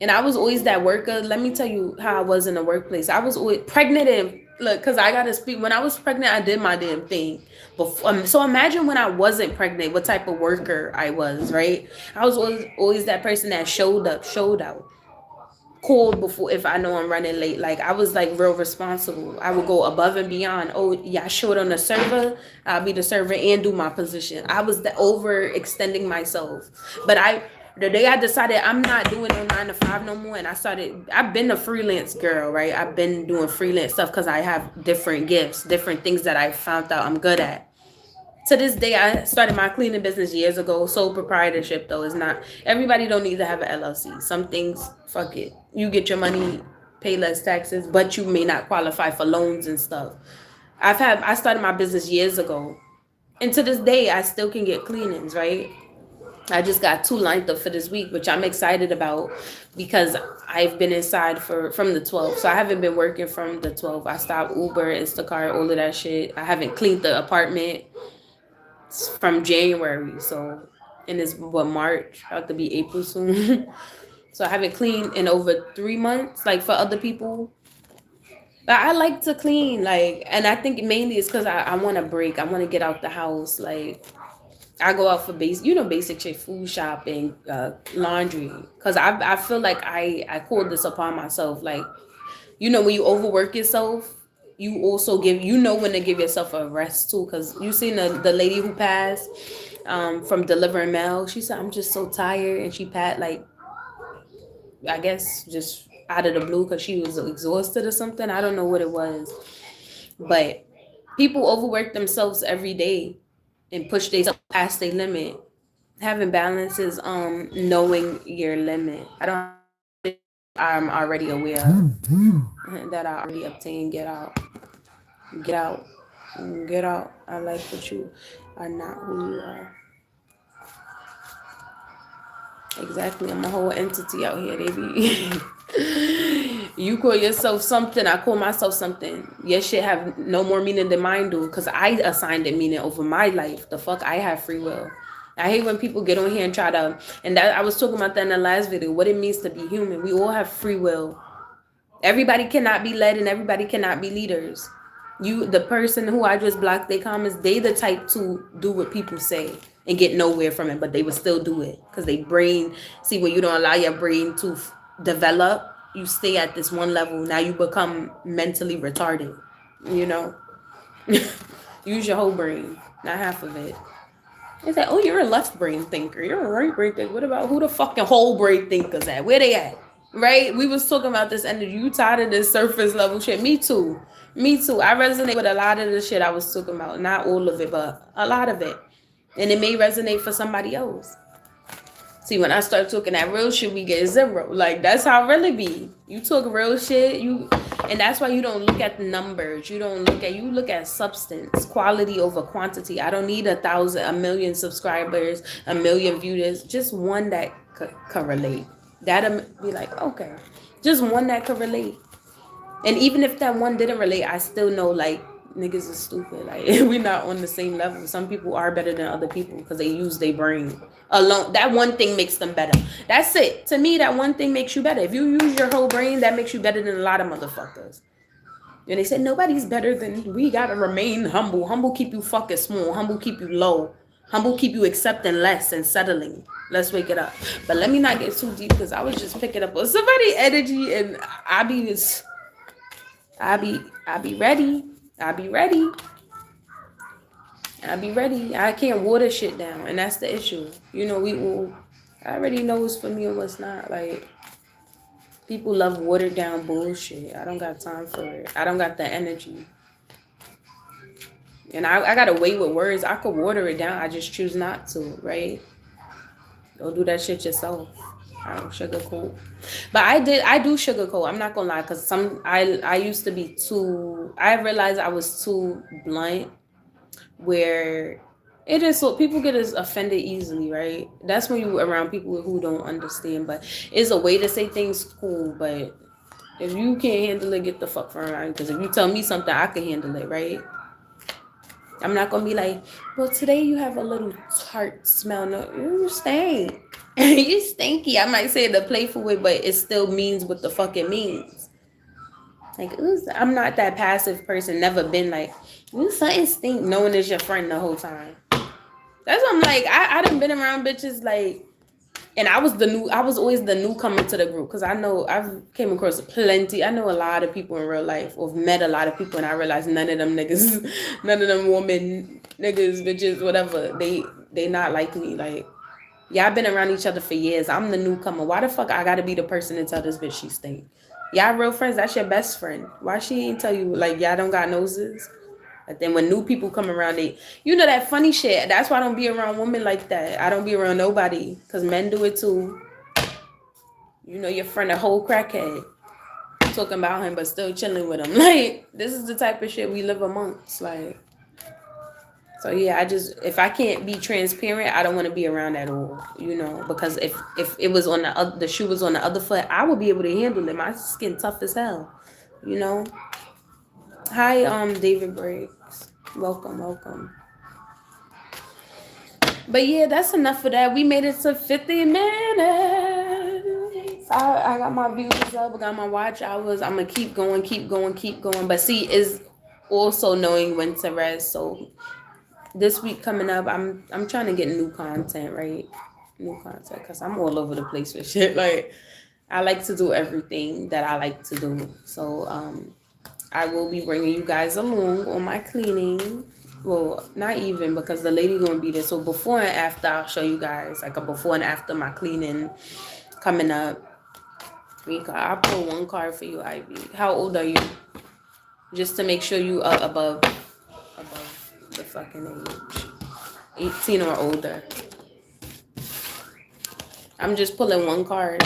And I was always that worker. Let me tell you how I was in the workplace. I was always pregnant, and look, because I gotta speak. When I was pregnant, I did my damn thing. So imagine when I wasn't pregnant, what type of worker I was, right? I was always that person that showed out. Called before if I know I'm running late. I was real responsible. I would go above and beyond. Oh yeah, I showed on the server. I'll be the server and do my position. I was overextending myself. But the day I decided I'm not doing no 9 to 5 no more, and I've been a freelance girl, right? I've been doing freelance stuff because I have different gifts, different things that I found out I'm good at. To this day, I started my cleaning business years ago. Sole proprietorship, though, is not, everybody don't need to have an LLC. Some things, fuck it. You get your money pay less taxes, but you may not qualify for loans and stuff. I started my business years ago, and to this day, I still can get cleanings, right? I just got two lined up for this week, which I'm excited about because I've been inside from the 12th. So I haven't been working from the 12th. I stopped Uber, Instacart, all of that shit. I haven't cleaned the apartment from January. So, and it's what, March, about to be April soon. So I haven't cleaned in over 3 months, like for other people. But I like to clean, like, and I think mainly it's because I want to break. I want to get out the house, like. I go out for basic shit, food shopping, laundry. Cause I feel like I called this upon myself. Like, when you overwork yourself, you also when to give yourself a rest too. Cause you seen the lady who passed, from delivering mail. She said, I'm just so tired. And she like, I guess just out of the blue, cause she was exhausted or something. I don't know what it was, but people overwork themselves every day and push themselves past their limit. Having balance is knowing your limit. I'm already aware that I already obtained. Get out. Get out. Get out. I like what you are not who you are. Exactly. I'm a whole entity out here, baby. You call yourself something, I call myself something. Your shit have no more meaning than mine do, because I assigned it meaning over my life. The fuck, I have free will. I hate when people get on here and try to, and that I was talking about that in the last video, what it means to be human. We all have free will. Everybody cannot be led and everybody cannot be leaders. The person who I just blocked their comments, they the type to do what people say and get nowhere from it, but they would still do it because they brain, see, when you don't allow your brain to develop, you stay at this one level. Now you become mentally retarded, Use your whole brain, not half of it. It's like, oh, you're a left brain thinker. You're a right brain thinker. What about who the fucking whole brain thinkers at? Where they at? Right? We was talking about this energy. You tired of this surface level shit. Me too. I resonate with a lot of the shit I was talking about. Not all of it, but a lot of it. And it may resonate for somebody else. See, when I start talking that real shit, we get 0. Like, that's how it really be. You talk real shit, and that's why you don't look at the numbers. You look at substance, quality over quantity. I don't need 1,000, 1,000,000 subscribers, 1,000,000 viewers. Just one that could relate. That'll be like, okay. Just one that could relate. And even if that one didn't relate, I still know, like, niggas is stupid. Like, we're not on the same level. Some people are better than other people because they use their brain alone. That one thing makes them better. That's it. To me, that one thing makes you better. If you use your whole brain, that makes you better than a lot of motherfuckers. And they said nobody's better than, we gotta remain humble. Humble keep you fucking small. Humble keep you low. Humble keep you accepting less and settling. Let's wake it up. But let me not get too deep because I was just picking up on somebody's energy and I be ready. I'll be ready. I can't water shit down, and that's the issue. I already know what's for me and what's not. Like, people love watered down bullshit. I don't got time for it. I don't got the energy. And I got to wait with words. I could water it down. I just choose not to, right? Go do that shit yourself. I don't sugarcoat. But I do sugarcoat. I'm not gonna lie, because I used to be too, I realized I was too blunt, where it is so people get offended easily, right? That's when you around people who don't understand. But it's a way to say things cool, but if you can't handle it, get the fuck from around. Because if you tell me something, I can handle it, right? I'm not gonna be like, well, today you have a little tart smell. No, you stink. You stinky. I might say it in a playful way, but it still means what the fuck it means. Like, ooh, I'm not that passive person. Never been like, ooh, something stink, knowing it's your friend the whole time. That's what I'm like. I done been around bitches like, and I was always the newcomer to the group, because I've came across plenty. I know a lot of people in real life, or met a lot of people, and I realized none of them niggas, none of them women, niggas, bitches, whatever, they not like me. Like, y'all been around each other for years. I'm the newcomer. Why the fuck I gotta be the person to tell this bitch she stink? Y'all real friends, that's your best friend. Why she ain't tell you, like, y'all don't got noses? But then when new people come around, that funny shit. That's why I don't be around women like that. I don't be around nobody, because men do it too. Your friend a whole crackhead. talking about him, but still chilling with him. Like, this is the type of shit we live amongst. Like, so yeah, if I can't be transparent, I don't want to be around at all, because if it was on the shoe was on the other foot, I would be able to handle it. My skin tough as hell, you know. Hi, David Briggs, welcome. But yeah, that's enough of that. We made it to 50 minutes. I got my views up, I got my watch hours. I'm gonna keep going. But see, is also knowing when to rest. So this week coming up, I'm trying to get new content, right? New content, because I'm all over the place with shit. Like, I like to do everything that I like to do. So I will be bringing you guys along on my cleaning. Well, not even, because the lady gonna be there. So before and after, I'll show you guys like a before and after my cleaning coming up. I'll pull one card for you, Ivy. How old are you? Just to make sure you are above the fucking age. 18 or older. I'm just pulling one card.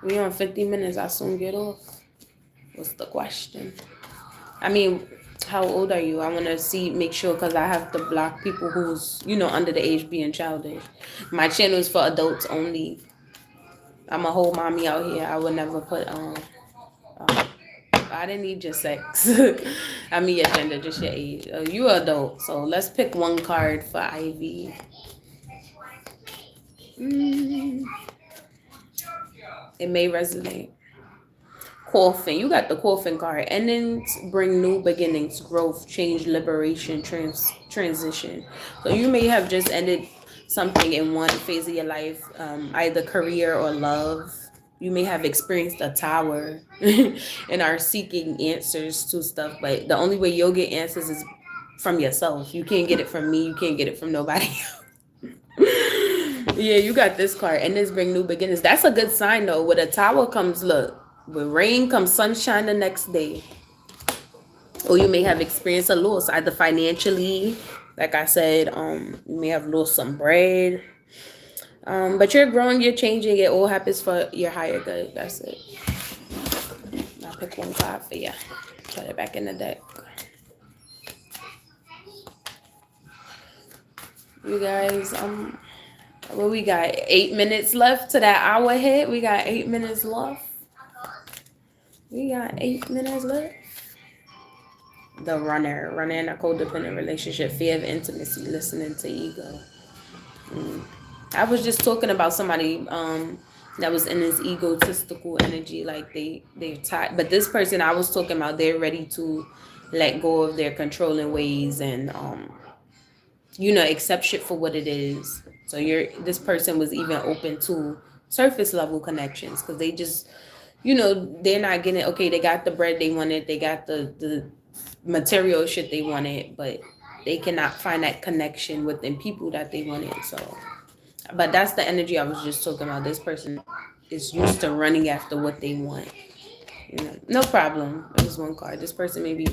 We on 50 minutes. I soon get off. What's the question? I mean, how old are you? I want to make sure, because I have to block people who's, under the age being childish. My channel is for adults only. I'm a whole mommy out here. I would never put I didn't need your sex. I mean your gender, just your age. You an adult, so let's pick one card for Ivy. It may resonate. Coffin. You got the coffin card. Endings bring new beginnings, growth, change, liberation, transition. So you may have just ended something in one phase of your life, either career or love. You may have experienced a tower and are seeking answers to stuff, but the only way you'll get answers is from yourself. You can't get it from me. You can't get it from nobody else. Yeah, you got this card. And this bring new beginnings. That's a good sign, though. With a tower comes, look, with rain comes sunshine the next day. Or you may have experienced a loss, either financially. Like I said, you may have lost some bread. But you're growing, you're changing. It all happens for your higher good. That's it. I'll pick one card for you. Put it back in the deck. You guys, well, we got 8 minutes left to that hour hit. We got 8 minutes left. The runner in a codependent relationship, fear of intimacy, listening to ego. I was just talking about somebody that was in this egotistical energy, like they're tired. But this person I was talking about, they're ready to let go of their controlling ways and accept shit for what it is. So this person was even open to surface level connections, because they just, they're not getting, okay, they got the bread they wanted, they got the material shit they wanted, but they cannot find that connection within people that they wanted. So, but that's the energy I was just talking about. This person is used to running after what they want. No problem. It was one card. This person may be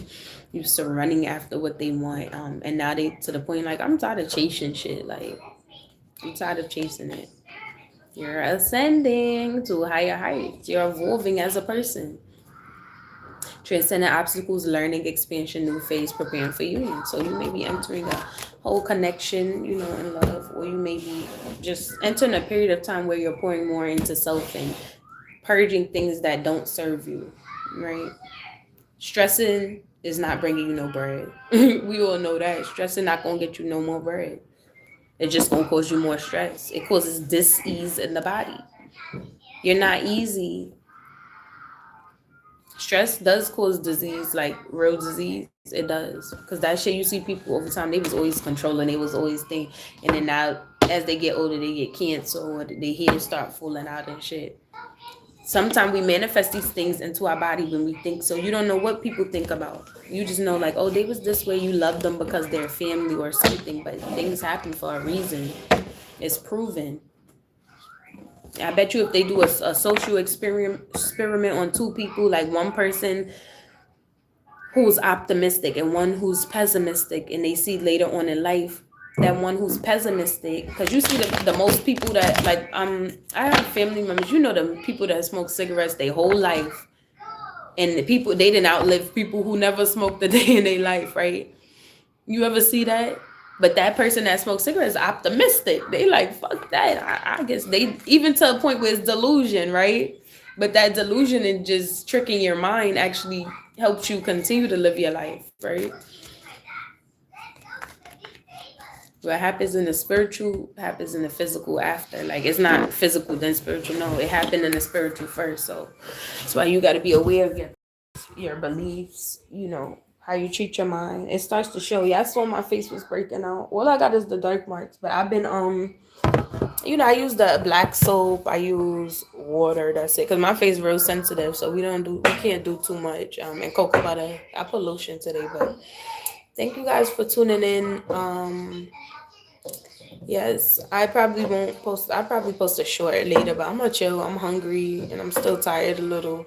used to running after what they want, and now they to the point like, I'm tired of chasing shit. Like, I'm tired of chasing it. You're ascending to higher heights. You're evolving as a person. Transcending obstacles, learning, expansion, new phase, preparing for union. So you may be entering a whole connection, in love, or you may be just entering a period of time where you're pouring more into self and purging things that don't serve you, right? Stressing is not bringing you no bread. We all know that. Stressing not going to get you no more bread. It's just going to cause you more stress. It causes dis-ease in the body. You're not easy. Stress does cause disease, like real disease. It does. Because that shit, you see people over time, they was always controlling. They was always thinking. And then now, as they get older, they get cancer or their hair start falling out and shit. Sometimes we manifest these things into our body when we think. So you don't know what people think about. You just know, like, oh, they was this way. You love them because they're family or something. But things happen for a reason. It's proven. I bet you if they do a social experiment on two people, like one person who's optimistic and one who's pessimistic, and they see later on in life that one who's pessimistic, because you see the most people that like I have family members, you know, the people that smoke cigarettes their whole life, and the people they didn't outlive people who never smoked a day in their life, right? You ever see that? But that person that smokes cigarettes is optimistic. They like, fuck that. I guess they even to a point where it's delusion, right? But that delusion and just tricking your mind actually helps you continue to live your life, right? What happens in the spiritual happens in the physical after. Like, it's not physical then spiritual. No, it happened in the spiritual first. So that's why you got to be aware of your beliefs, you know, how you treat your mind. It starts to show. Yeah, I saw my face was breaking out. All I got is the dark marks, but I've been you know, I use the black soap, I use water, that's it, because my face is real sensitive, so we can't do too much. And cocoa butter, I put lotion today. But thank you guys for tuning in. Yes, I'll probably post a short later, but I'm gonna chill. I'm hungry and I'm still tired a little.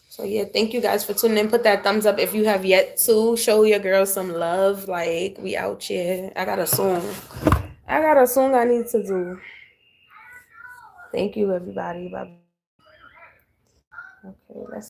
So yeah, thank you guys for tuning in. Put that thumbs up if you have yet to. Show your girl some love. Like, we out here. I got a song I need to do. Thank you, everybody. Bye. Okay, let's